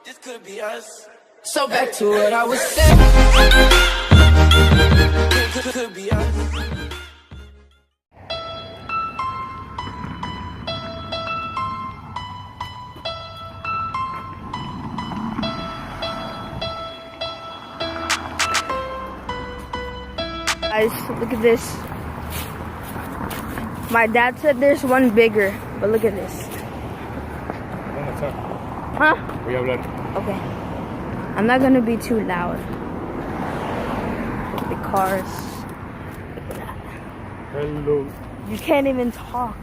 This could be us. So back to what I was saying. Could be us. Guys, look at this. My dad said there's one bigger, but look at this. Huh? Okay. I'm not gonna be too loud. The cars. Look at that. Hello. You can't even talk.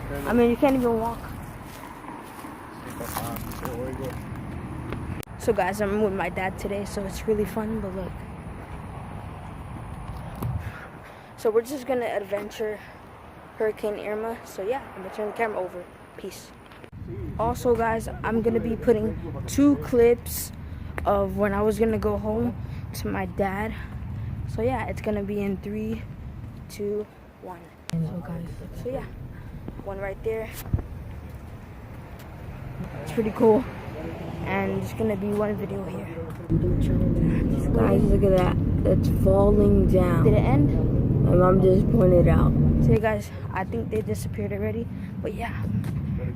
Hello. I mean, you can't even walk. So guys, I'm with my dad today, so it's really fun, but look. So we're just gonna adventure Hurricane Irma. So yeah, I'm gonna turn the camera over. Peace. Also guys, I'm gonna be putting 2 clips of when I was gonna go home to my dad. So yeah, it's gonna be in 3, 2, 1. So yeah, one right there. It's pretty cool. And there's gonna be one video here. Guys, look at that. It's falling down. Did it end? My mom just pointed out. So yeah, guys, I think they disappeared already. But yeah,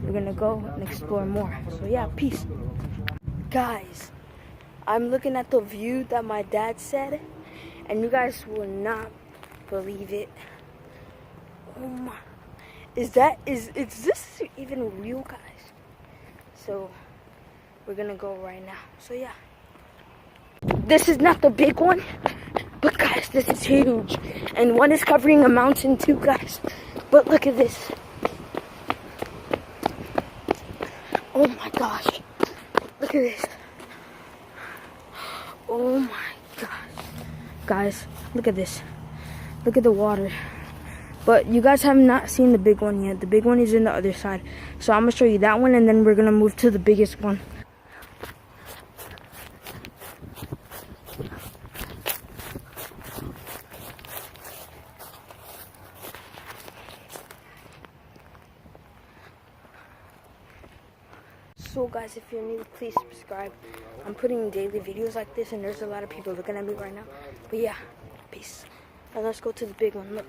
we're gonna go and explore more. So yeah, peace. Guys, I'm looking at the view that my dad said, and you guys will not believe it. Oh my, is this even real, guys? So we're gonna go right now. So yeah, this is not the big one, but guys, this is huge, and one is covering a mountain too, guys. But look at this. Oh my gosh, look at this. Oh my gosh, guys, look at this. Look at the water. But you guys have not seen the big one yet. The big one is in the other side. So I'm gonna show you that one, and then we're gonna move to the biggest one. So guys, if you're new, please subscribe. I'm putting daily videos like this, and there's a lot of people looking at me right now. But yeah, peace. Now let's go to the big one. Look.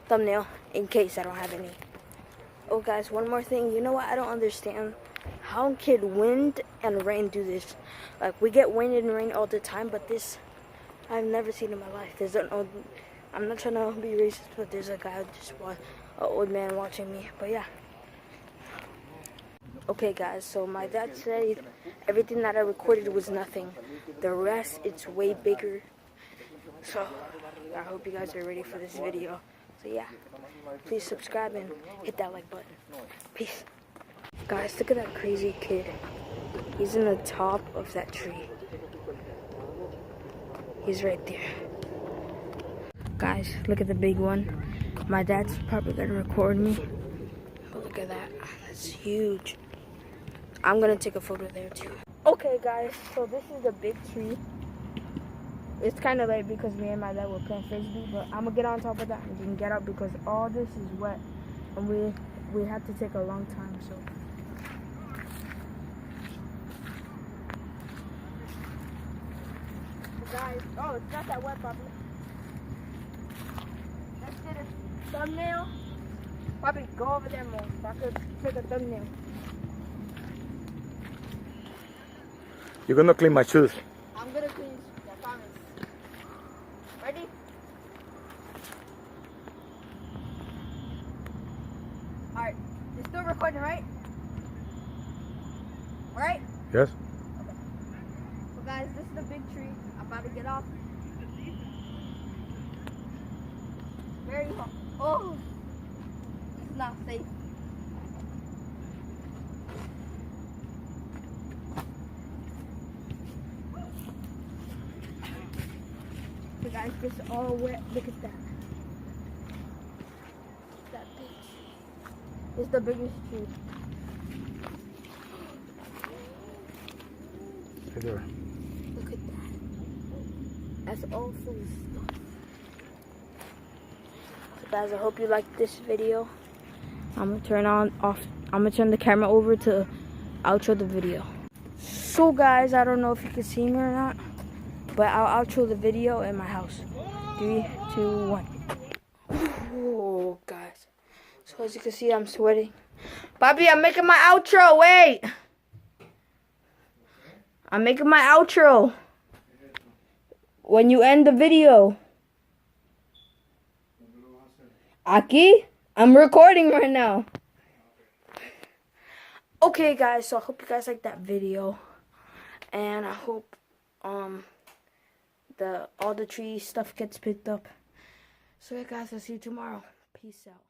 Thumbnail, in case I don't have any. Oh guys, one more thing. You know what I don't understand? How can wind and rain do this? Like, we get wind and rain all the time, but this I've never seen in my life. There's an old, I'm not trying to be racist, but there's a guy, just an old man watching me. But yeah. Okay guys, so my dad said everything that I recorded was nothing. The rest, it's way bigger. So I hope you guys are ready for this video. So yeah, please subscribe and hit that like button. Peace. Guys, look at that crazy kid. He's in the top of that tree. He's right there. Guys, look at the big one. My dad's probably gonna record me. But look at that. That's huge. I'm gonna take a photo there too. Okay guys, so this is the big tree. It's kind of late because me and my dad were playing frisbee, but I'm gonna get on top of that and then get up because all this is wet and we had to take a long time. So guys, oh, it's not that wet, Poppy. Let's get a thumbnail. Poppy, go over there more so I could take a thumbnail. You're gonna clean my shoes. I'm gonna clean your shoes, I promise. Ready? Alright, you're still recording, right? Alright? Yes. Okay. So guys, this is the big tree. I'm about to get off. Very hot. Oh! This is not safe. So guys, this is all wet. Look at that. That big. This is the biggest tree. Hey there. Look at that. That's all full of stuff. So guys, I hope you liked this video. I'm gonna turn the camera over to outro the video. So guys, I don't know if you can see me or not, but I'll outro the video in my house. 3, 2, 1. Oh guys, so as you can see, I'm sweating. Bobby, I'm making my outro. Wait, I'm making my outro. When you end the video, Aki, I'm recording right now. Okay guys, so I hope you guys like that video, and I hope all the tree stuff gets picked up. So yeah guys, I'll see you tomorrow. Peace out.